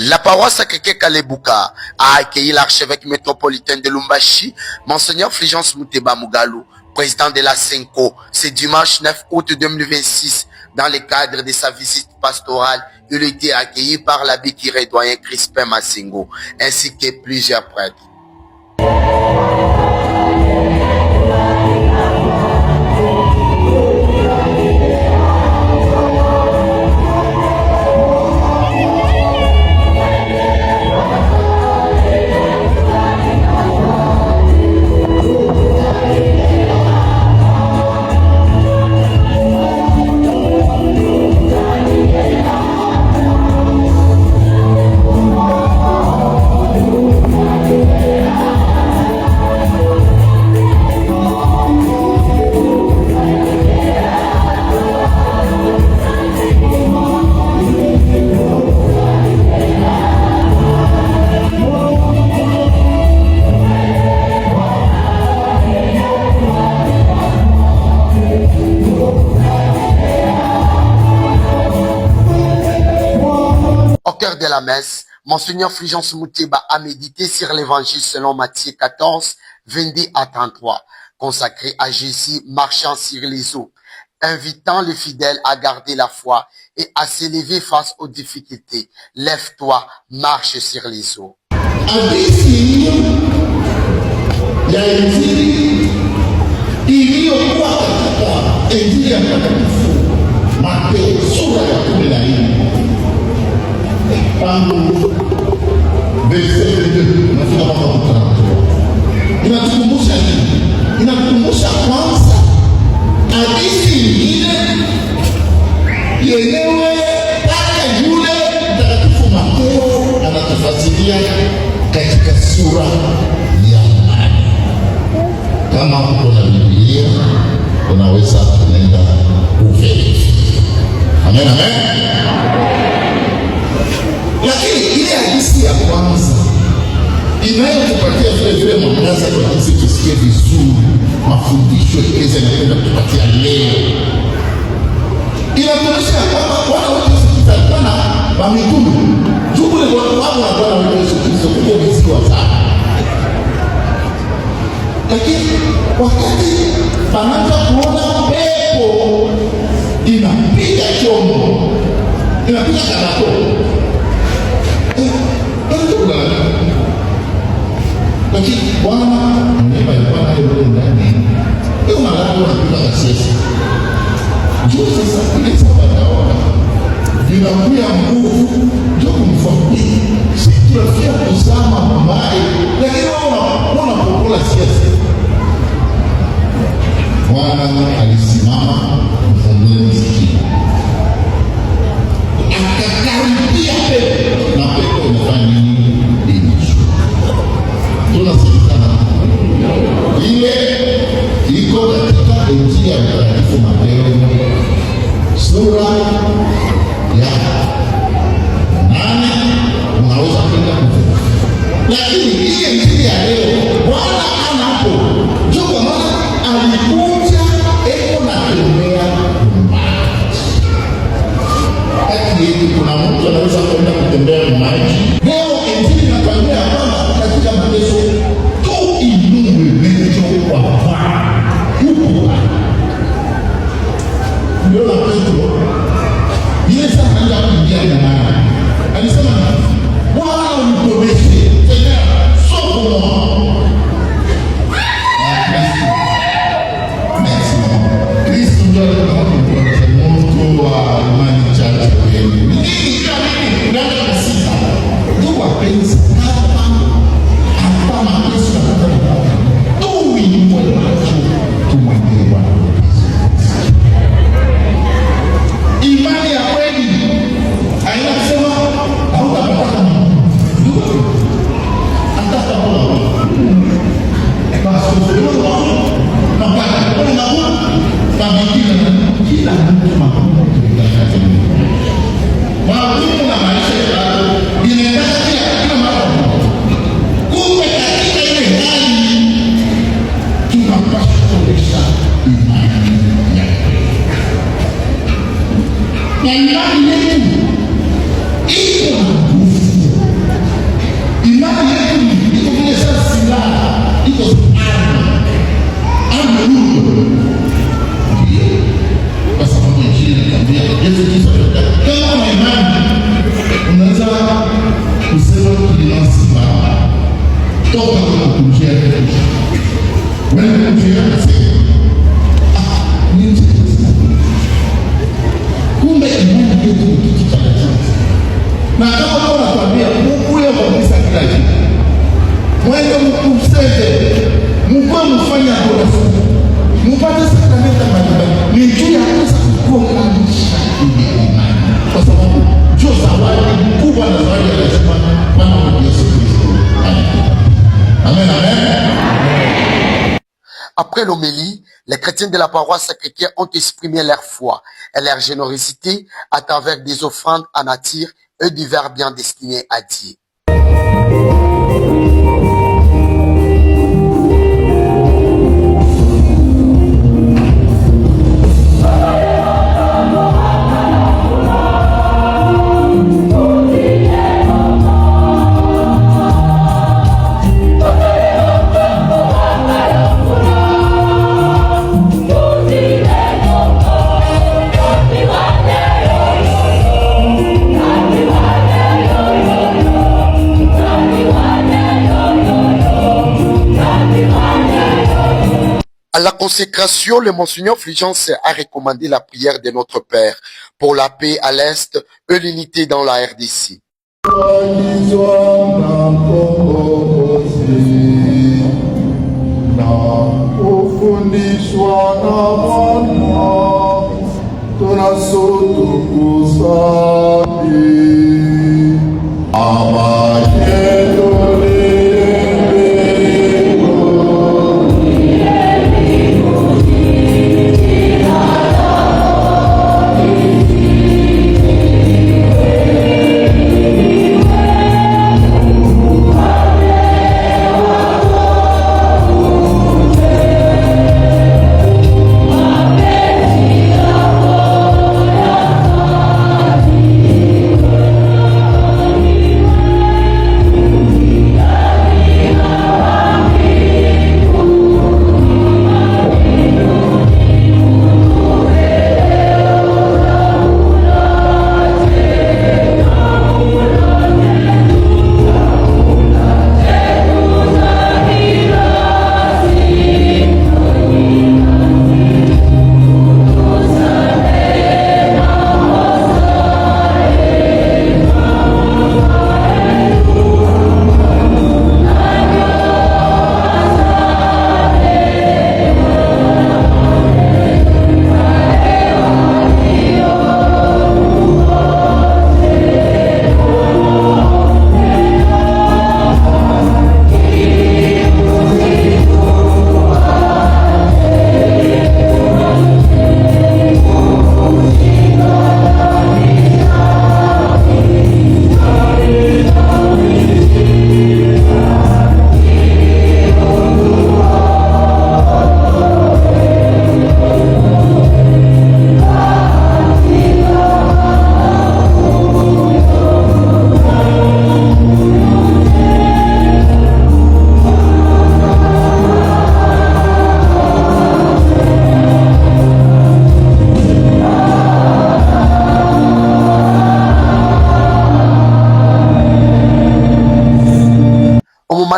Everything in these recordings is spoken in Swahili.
La paroisse Sacré-Cœur Kalebuka a accueilli l'archevêque métropolitain de Lumbashi, Monseigneur Fulgence Muteba Mugalu, président de la Senko, ce dimanche 9 août 2026. Dans le cadre de sa visite pastorale, il a été accueilli par l'abbé curé doyen Crispin Massingo, ainsi que plusieurs prêtres. Au cœur de la messe, Monseigneur Fulgence Muteba a médité sur l'évangile selon Matthieu 14, 22 à 33, consacré à Jésus marchant sur les eaux, invitant les fidèles à garder la foi et à s'élever face aux difficultés. Lève-toi, marche sur les eaux. Tangu verset 2 nafika mpaka 33 inatukumbusha nini? Inatukumbusha kwanza hadithi nyingine yenyewe pale yule mtakatifu Mateo anatufasiria katika sura ya 8. Kama uko na Biblia unaweza kuenda uverify. Amen, amen. Lakini ile hadithi ya kwanza inayotupatia vile mwangaza kwa jinsi tusikie vizuri mafundisho Yesu anapenda kutupatia leo, inatuonyesha kwamba wana wote wakikutana wa mitume jumbe wao na Bwana Yesu Kristo kwa mizigo sana. Lakini wakati panaanza kuona pepo inapiga chombo, inapiga kalato, lakini Bwana mnipa Bwana yule ndani ndio malaika wanapita kasisi ndio sasa ile sababu vinakuwa nguvu ndio kumfanyia si tunafia kuzama mbaya, lakini wao wanapokola siasa. Bwana alisimama mfungule msikiti akakaribia Nigeria nasema nini? Kumbe imani yetu ni kitu cha ajabu. Na kama unatuambia Mungu yeye kabisa kila kitu. Mwende mkusete, mkwe mfanya adoration. Mpate sakramenta mbalimbali. Ni juu ya kuweza kukuunganisha ile imani. Kwa sababu ndio zawadi kubwa na zawadi ya lazima Bwana Yesu Kristo. Amen, amen. Après l'homélie, les chrétiens de la paroisse Sacré-Cœur ont exprimé leur foi et leur générosité à travers des offrandes en nature et divers biens destinés à Dieu. À la consécration, le Monseigneur Fulgence a recommandé la prière de notre Père pour la paix à l'Est et l'unité dans la RDC.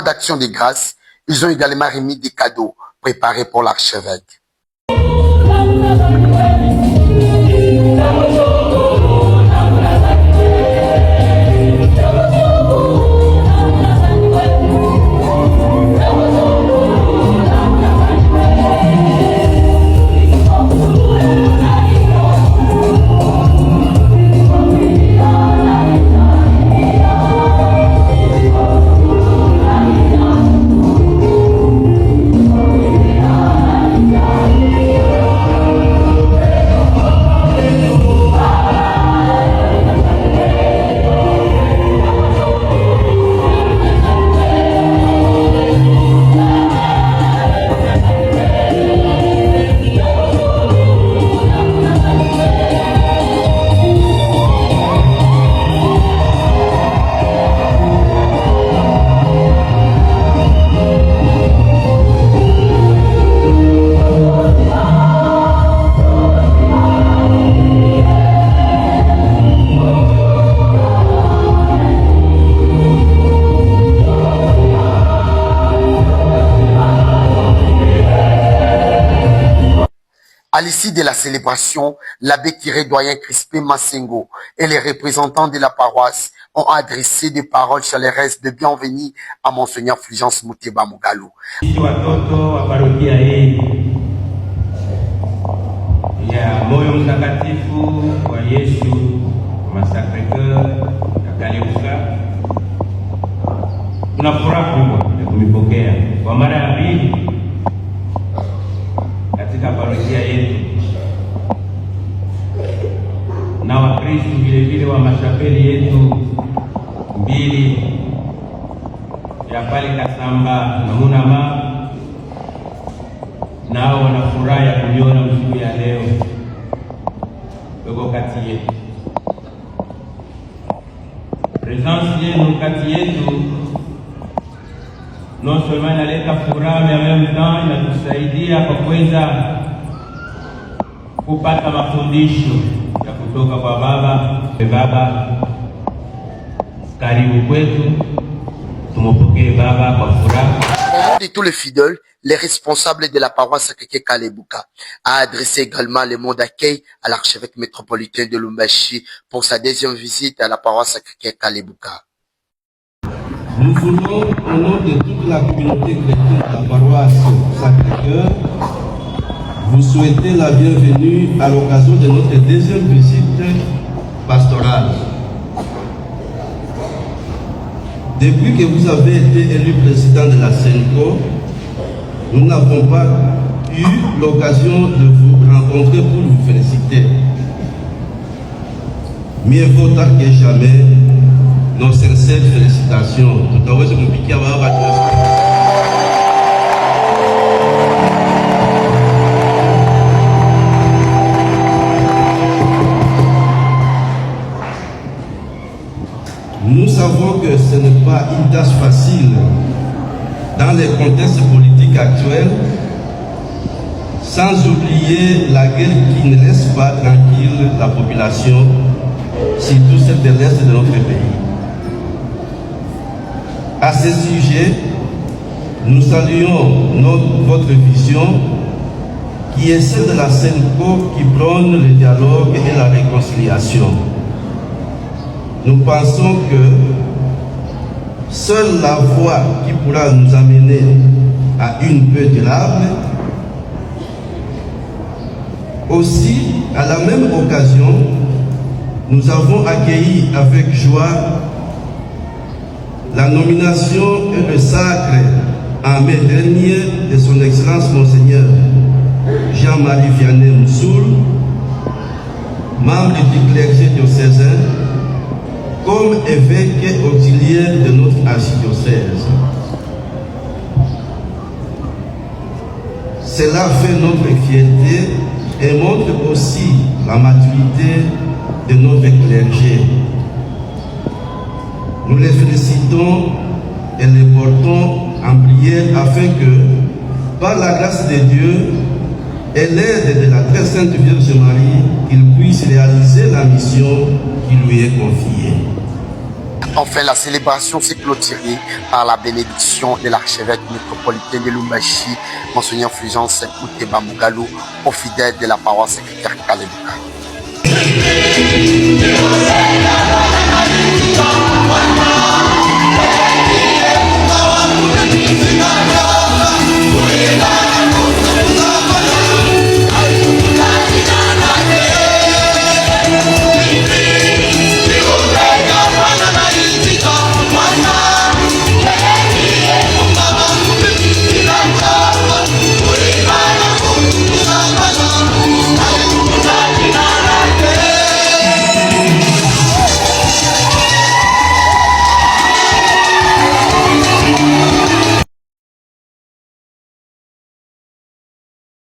D'action de grâce, ils ont également remis des cadeaux préparés pour l'archevêque. À l'issue de la célébration, l'abbé curé doyen Crispin Massengo et les représentants de la paroisse ont adressé des paroles chaleureuses de bienvenue à Monseigneur Fulgence Muteba Mugalu. Watoto wa parokia hii ya Moyo Mtakatifu wa Yesu Masacre-Cœur ya Kalebuka, tuna furaha kubwa ya kumipokea kwa mara ya pili katika parokia yetu, na Wakristo vile vile wa mashapeli yetu mbili ya pale Kasamba na Munama, nao wana furaha ya kuniona siku ya leo yuko kati yetu. Presence yenu kati yetu non seulement inaleta furaha, mais en même temps inatusaidia kwa kuweza kupata mafundisho ya kutoka kwa Baba. Baba, karibu kwetu, tumupokee Baba kwa furaha. Au nom de tous les fidèles, les responsables de la paroisse Sacré-Cœur Kalebuka a adressé également les mots d'accueil à l'archevêque métropolitain de Lubumbashi pour sa deuxième visite à la paroisse Sacré-Cœur Kalebuka. Nous voulons, au nom de toute la communauté chrétienne de la paroisse Sacré-Cœur, vous souhaiter la bienvenue à l'occasion de notre deuxième visite pastorale. Depuis que vous avez été élu président de la SENCO, nous n'avons pas eu l'occasion de vous rencontrer pour vous féliciter. Mieux vaut tard que jamais. Nos sincères félicitations. Tout à l'heure, c'est compliqué à voir. Nous savons que ce n'est pas une tâche facile dans les contextes politiques actuels, sans oublier la guerre qui ne laisse pas tranquille la population, surtout celle de l'Est de notre pays. À ce sujet, nous saluons votre vision qui est celle de la SENCO qui prône le dialogue et la réconciliation. Nous pensons que seule la voie qui pourra nous amener à une paix durable. Aussi, à la même occasion, nous avons accueilli avec joie la nomination et le sacre en mai dernier de son Excellence Monseigneur Jean-Marie Vianney Moussoul, membre du clergé diocésain, comme évêque auxiliaire de notre archidiocèse. Cela fait notre fierté et montre aussi la maturité de notre clergé. Nous les félicitons et les portons en prière afin que, par la grâce de Dieu et l'aide de la très sainte Vierge Marie, il puisse réaliser la mission qui lui est confiée. Enfin, la célébration s'est clôturée par la bénédiction de l'archevêque métropolitain de Lubumbashi, Monseigneur Fulgence Muteba Mugalu, aux fidèles de la paroisse Sacré-Cœur Kalebuka.